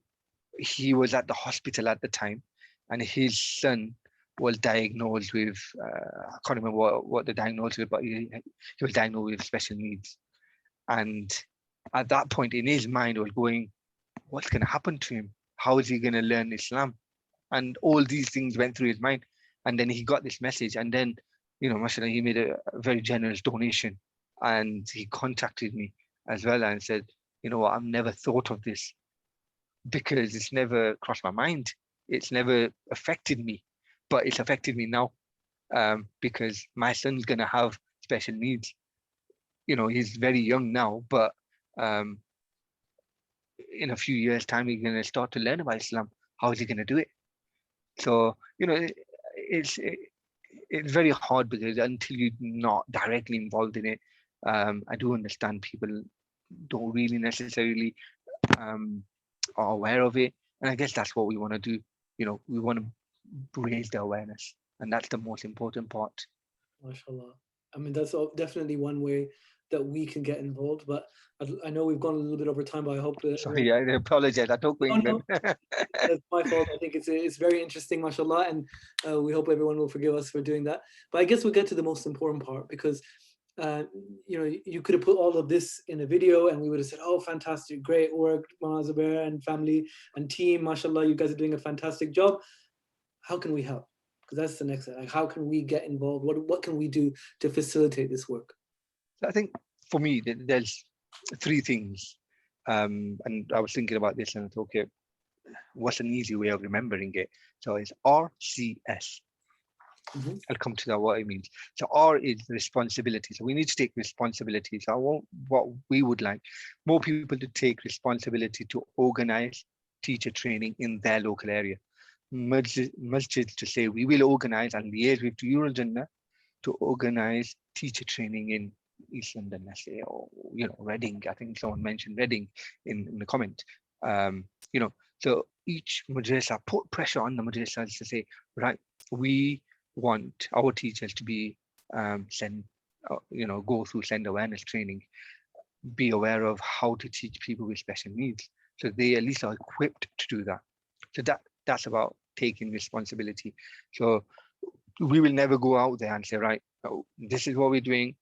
he was at the hospital at the time, and his son was diagnosed with, I can't remember what the diagnosis was, but he was diagnosed with special needs. And at that point in his mind was going, what's going to happen to him? How is he going to learn Islam? And all these things went through his mind. And then he got this message. And then, mashallah, he made a very generous donation. And he contacted me as well and said, you know what, I've never thought of this because it's never crossed my mind. It's never affected me, but it's affected me now because my son's going to have special needs. He's very young now, but in a few years' time, he's going to start to learn about Islam. How is he going to do it? So, it's very hard because until you're not directly involved in it, I do understand people don't really necessarily are aware of it. And I guess that's what we want to do. We want to raise the awareness, and that's the most important part. MashaAllah. I mean, that's definitely one way that we can get involved. But I know we've gone a little bit over time, but I hope that. Sorry, I apologize. I took no, that's my fault. I think it's very interesting, mashallah, and we hope everyone will forgive us for doing that. But I guess we'll get to the most important part because you could have put all of this in a video and we would have said, oh, fantastic, great work, Zubair and family and team, mashallah, you guys are doing a fantastic job. How can we help? Because that's the next thing. Like, how can we get involved? What can we do to facilitate this work? I think for me, there's three things. And I was thinking about this and I thought, okay, what's an easy way of remembering it? So it's RCS. I'll come to that, what it means. So R is responsibility. So we need to take responsibility. So what we would like more people to take responsibility to organize teacher training in their local area. Masjid to say we will organize and liaise with Tuyoorul Jannah to organize teacher training in East London, let's say, or Reading. I think someone mentioned Reading in the comment. So each madrasa put pressure on the madrasas to say, right, we want our teachers to be go through send awareness training, be aware of how to teach people with special needs, so they at least are equipped to do that. So that's about taking responsibility. So we will never go out there and say, right, this is what we're doing,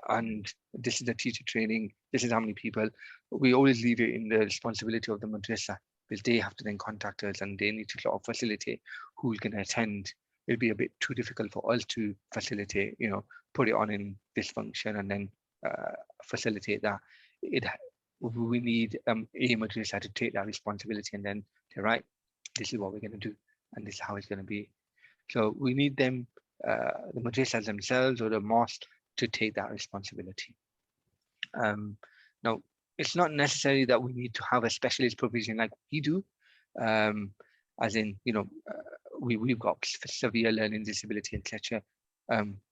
and this is the teacher training, this is how many people. We always leave it in the responsibility of the madrasa, because they have to then contact us and they need to sort of facilitate who's going to attend. It'll be a bit too difficult for us to facilitate, put it on in this function and then facilitate that. We need a madrasa to take that responsibility and then say, right, this is what we're going to do and this is how it's going to be. So we need them, the madrasas themselves or the mosque, to take that responsibility. Now, it's not necessary that we need to have a specialist provision like we do, as in, we've got severe learning disability, etc.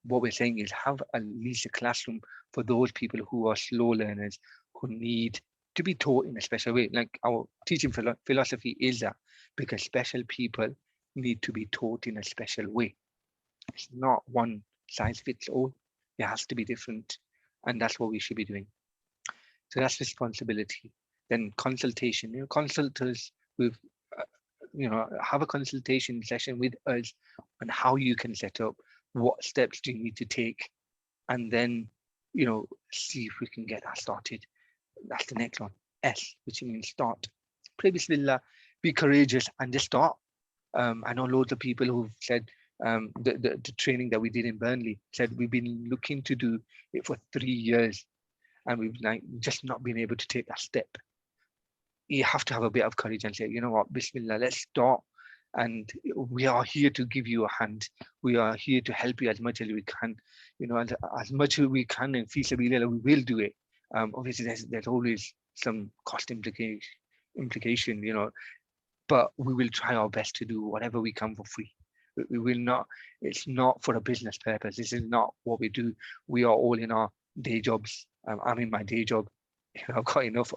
What we're saying is have at least a classroom for those people who are slow learners, who need to be taught in a special way. Like our teaching philosophy is that, because special people need to be taught in a special way. It's not one size fits all. It has to be different. And that's what we should be doing. So that's responsibility. Then consultation, consult us with, have a consultation session with us on how you can set up, what steps do you need to take, and then, see if we can get that started. That's the next one, S, which means start. Pray Bismillah, be courageous and just start. I know loads of people who've said, the training that we did in Burnley, said we've been looking to do it for 3 years and we've just not been able to take that step. You have to have a bit of courage and say, you know what, Bismillah, let's start. And we are here to give you a hand. We are here to help you as much as we can, as much as we can, and fi sabilillah, we will do it. Obviously, there's always some cost implication, but we will try our best to do whatever we can for free. We will not, it's not for a business purpose. This is not what we do. We are all in our day jobs. I'm in my day job. I've got enough,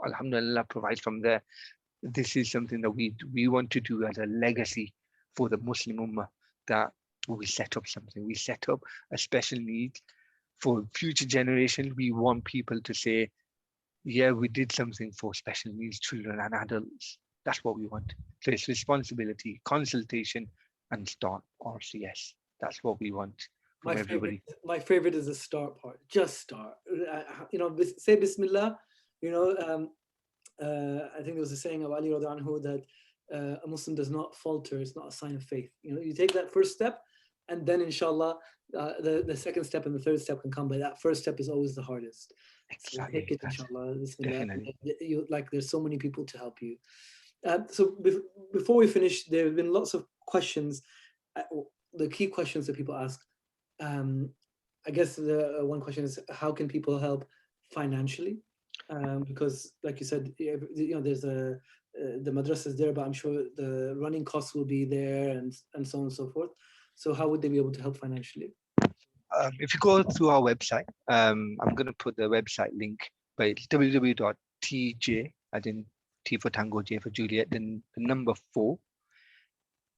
alhamdulillah, provides from there. This is something that we want to do as a legacy for the Muslim Ummah, that we set up something. We set up a special need for future generations. We want people to say, yeah, we did something for special needs children and adults. That's what we want. So it's responsibility, consultation, and start RCS. That's what we want from My favorite, everybody. my favorite is the start part. Just start. Say Bismillah. I think there was a saying of Ali Radha Anhu that a Muslim does not falter. It's not a sign of faith. You take that first step, and then inshallah, the second step and the third step can come. But that first step is always the hardest. So take Exactly. it, That's inshallah. Bismillah. definitely. There's so many people to help you. So before we finish, there have been lots of questions. The key questions that people ask. I guess the one question is, how can people help financially? Because, like you said, there's the madrasa is there, but I'm sure the running costs will be there, and so on and so forth. So how would they be able to help financially? If you go through our website, I'm going to put the website link, but it's www.tj, as in T for Tango, J for Juliet, then the number 4,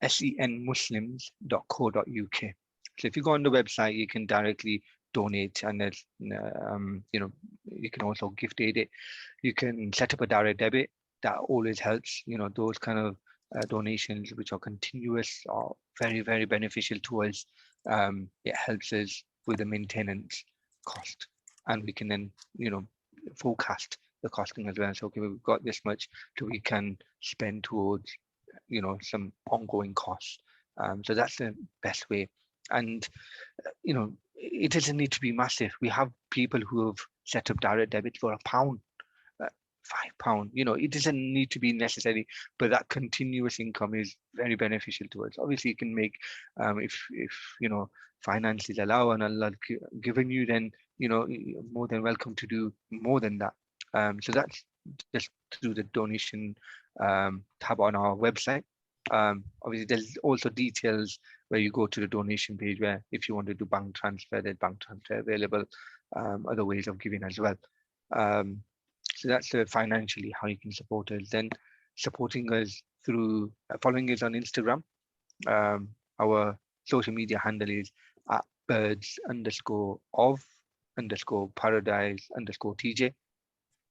senmuslims.co.uk. So if you go on the website, you can directly donate, and there's, you can also gift aid it. You can set up a direct debit. That always helps. Those kind of donations, which are continuous, are very, very beneficial to us. It helps us with the maintenance cost, and we can then, forecast the costing as well. So, okay, we've got this much, so we can spend towards, some ongoing costs. So that's the best way. And it doesn't need to be massive. We have people who have set up direct debit for £1, £5. It doesn't need to be necessary, but that continuous income is very beneficial to us. Obviously, you can make, if finances allow and Allah given you, then you're more than welcome to do more than that. So that's just through the donation tab on our website. Obviously, there's also details where you go to the donation page, where if you want to do bank transfer, there's bank transfer available, other ways of giving as well. So that's financially how you can support us. Then supporting us through following us on Instagram. Our social media handle is at birds_of_paradise_TJ.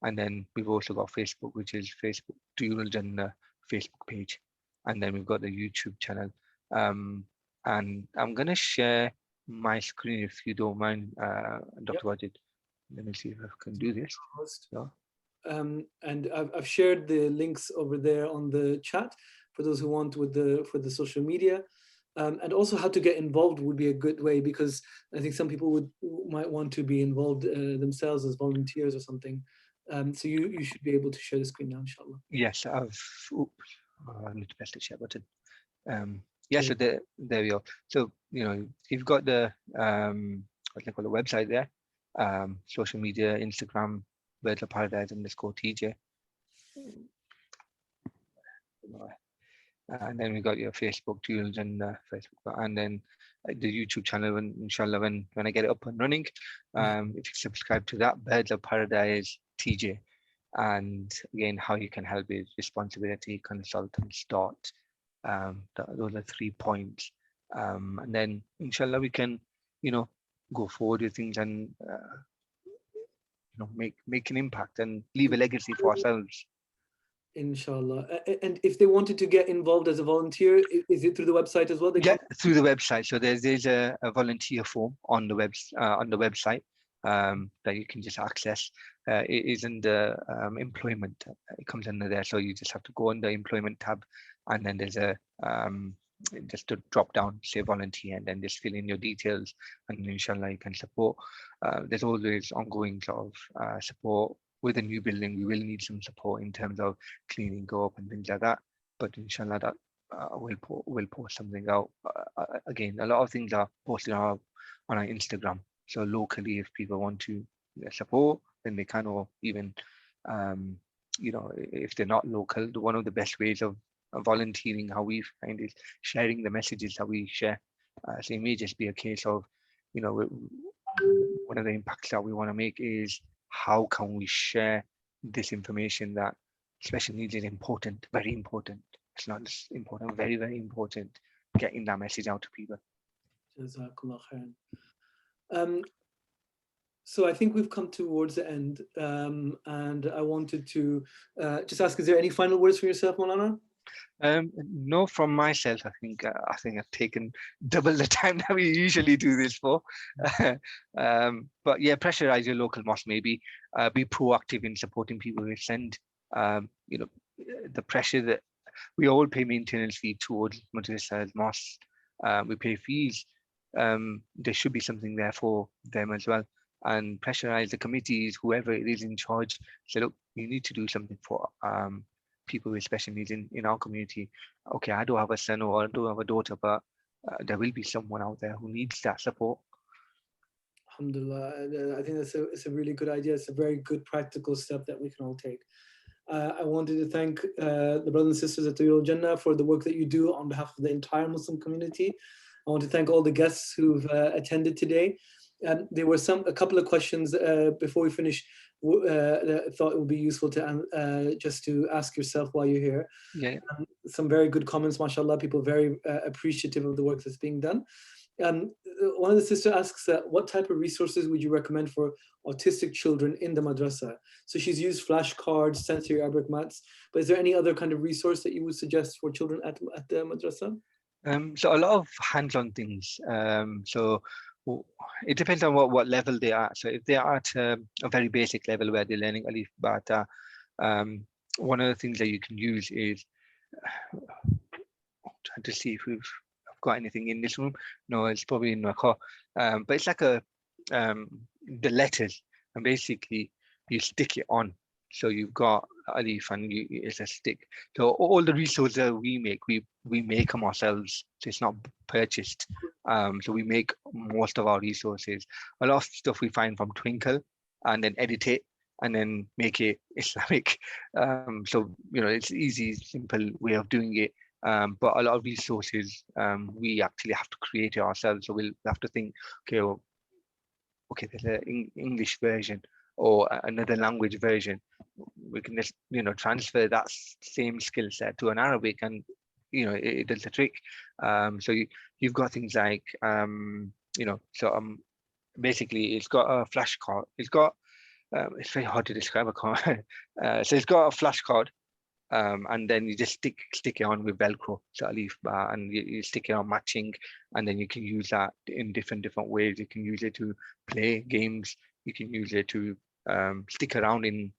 And then we've also got Facebook, which is Facebook Tuyoorul Jannah Facebook page. And then we've got the YouTube channel. And I'm going to share my screen if you don't mind, Dr. Wajid. Let me see if I can do this. So, and I've shared the links over there on the chat for those who want for the social media. And also how to get involved would be a good way, because I think some people might want to be involved themselves as volunteers or something. So you should be able to share the screen now, inshallah. Yes, I need to press the share button. So there we go. So you've got the what they call the website there, social media, Instagram, birds_of_paradise_TJ. And then we got your Facebook tools and Facebook, and then the YouTube channel. And inshallah, when I get it up and running, if you subscribe to that, birds_of_paradise_TJ. And again, how you can help is responsibility, consultant, start. Those are 3 points. And then inshallah we can, go forward with things and make an impact and leave a legacy for ourselves. Inshallah. And if they wanted to get involved as a volunteer, is it through the website as well? Yeah, through the website. So there's a volunteer form on the website that you can just access. It is in the employment. It comes under there. So you just have to go on the employment tab, and then there's a just to drop down, say volunteer, and then just fill in your details, and inshallah you can support. There's always ongoing sort of support. With a new building, we will need some support in terms of cleaning up and things like that. But inshallah, that we'll post something out. Again, a lot of things are posted on our Instagram. So locally, if people want to support, then they can, or even, if they're not local, one of the best ways of volunteering, how we find, is sharing the messages that we share. So it may just be a case of, one of the impacts that we want to make is how can we share this information that special needs is important, very important. It's not just important, very, very important, getting that message out to people. Jazakallah khairan. So I think we've come towards the end, and I wanted to just ask, is there any final words for yourself, Molana? No, from myself, I think I've taken double the time that we usually do this for. But yeah, pressurize your local mosque maybe. Be proactive in supporting people who send. You know, the pressure that we all pay maintenance fee towards madrasas, mosques. We pay fees. There should be something there for them as well. And pressurize the committees, whoever it is in charge. Say, look, you need to do something for people with special needs in our community. Okay, I don't have a son or I don't have a daughter, but there will be someone out there who needs that support. Alhamdulillah, I think it's a really good idea. It's a very good practical step that we can all take. I wanted to thank the brothers and sisters at Tuyoorul Jannah for the work that you do on behalf of the entire Muslim community. I want to thank all the guests who've attended today. There were a couple of questions before we finish. I thought it would be useful to just to ask yourself while you're here. Yeah. Some very good comments, mashallah. People very appreciative of the work that's being done. One of the sisters asks, what type of resources would you recommend for autistic children in the madrasa? So she's used flashcards, sensory Arabic mats, but is there any other kind of resource that you would suggest for children at the madrasa? So a lot of hands-on things. It depends on what level they are. So if they are at a very basic level where they're learning alif bata, one of the things that you can use is trying to see if we've got anything in this room. No, it's probably in my car. But it's like the letters, and basically you stick it on. So you've got alif and it's a stick. So all the resources that we make them ourselves. So it's not purchased. So we make most of our resources. A lot of stuff we find from Twinkle and then edit it and then make it Islamic. So it's easy, simple way of doing it. But a lot of resources we actually have to create it ourselves. So we'll have to think, okay, there's an English version or another language version. We can just transfer that same skill set to an Arabic, and it does the trick. So you've got things like basically it's got a flashcard. It's got it's very hard to describe. So it's got a flashcard. And then you just stick it on with Velcro, so alif ba, and you stick it on matching, and then you can use that in different ways. You can use it to play games. You can use it to stick around in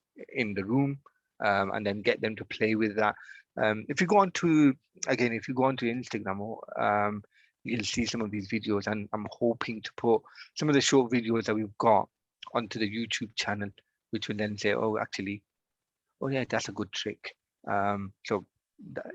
the room, and then get them to play with that. If you go on to Instagram, you'll see some of these videos, and I'm hoping to put some of the short videos that we've got onto the YouTube channel, which will then say, oh yeah, that's a good trick. So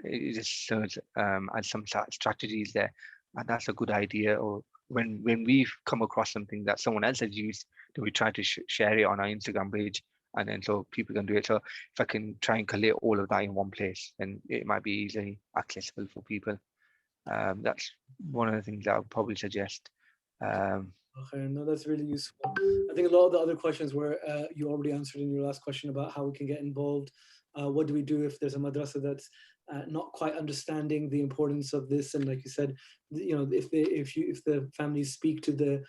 it just serves as some strategies there, and that's a good idea. Or when we've come across something that someone else has used, then we try to share it on our Instagram page, and then so people can do it. So if I can try and collate all of that in one place, then it might be easily accessible for people. That's one of the things that I would probably suggest. Okay, no, that's really useful. I think a lot of the other questions were you already answered in your last question about how we can get involved. What do we do if there's a madrasa that's not quite understanding the importance of this? And like you said, if the families speak to the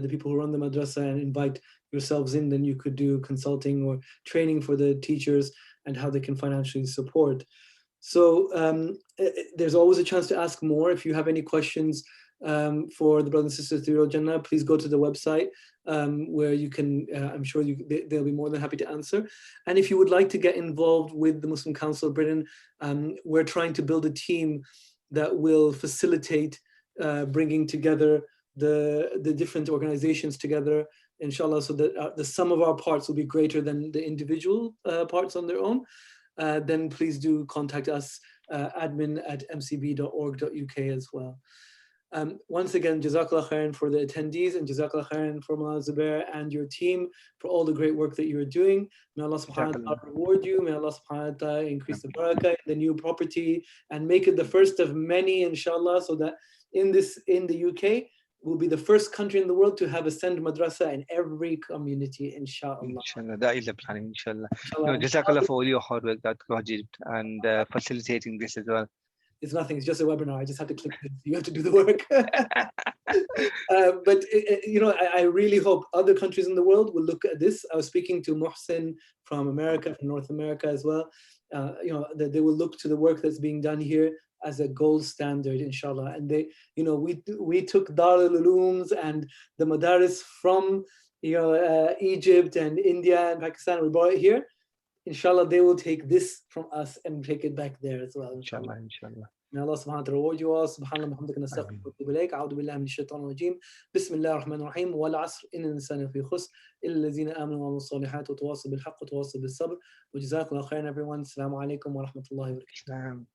people who run the madrasa and invite yourselves in, then you could do consulting or training for the teachers and how they can financially support. So there's always a chance to ask more. If you have any questions for the brothers and sisters of Tuyoorul Jannah, please go to the website where you can, I'm sure they'll be more than happy to answer. And if you would like to get involved with the Muslim Council of Britain, we're trying to build a team that will facilitate bringing together the different organizations together, inshallah, so that the sum of our parts will be greater than the individual parts on their own. Then please do contact us, admin@mcb.org.uk as well. Once again, Jazakallah khairan for the attendees, and Jazakallah khairan for Molana Zubair and your team for all the great work that you are doing. May Allah subhanahu wa ta'ala reward you. May Allah subhanahu wa ta'ala increase the barakah in the new property and make it the first of many, inshallah, so that in the UK, we'll be the first country in the world to have a send madrasa in every community, inshallah. Inshallah, that is the plan, inshallah. Jazakallah for all your hard work, that Wajid, and facilitating this as well. It's nothing. It's just a webinar. I just have to click this. You have to do the work. But I really hope other countries in the world will look at this. I was speaking to Muhsin from America, from North America as well. they will look to the work that's being done here as a gold standard, inshallah. And they, we took Darul Ulooms and the Madaris from Egypt and India and Pakistan. We brought it here. Inshallah, they will take this from us and take it back there as well. Inshallah, inshallah. May Allah subhanahu wa ta'ala reward you all. Subhanallah, Muhammadak, nastaghfiruka wa atubu ilayk. A'udhu billahi minash shaitanir rajim. Bismillahir rahmanir rahim. Wal 'asr, innal insana lafi khusr illa alladhina amanu wa 'amilus solihati wa tawasaw bil haqqi wa tawasaw bis sabr. Wa jazakumullahu khairan, everyone. Assalamu alaikum wa rahmatullahi wa barakatuh.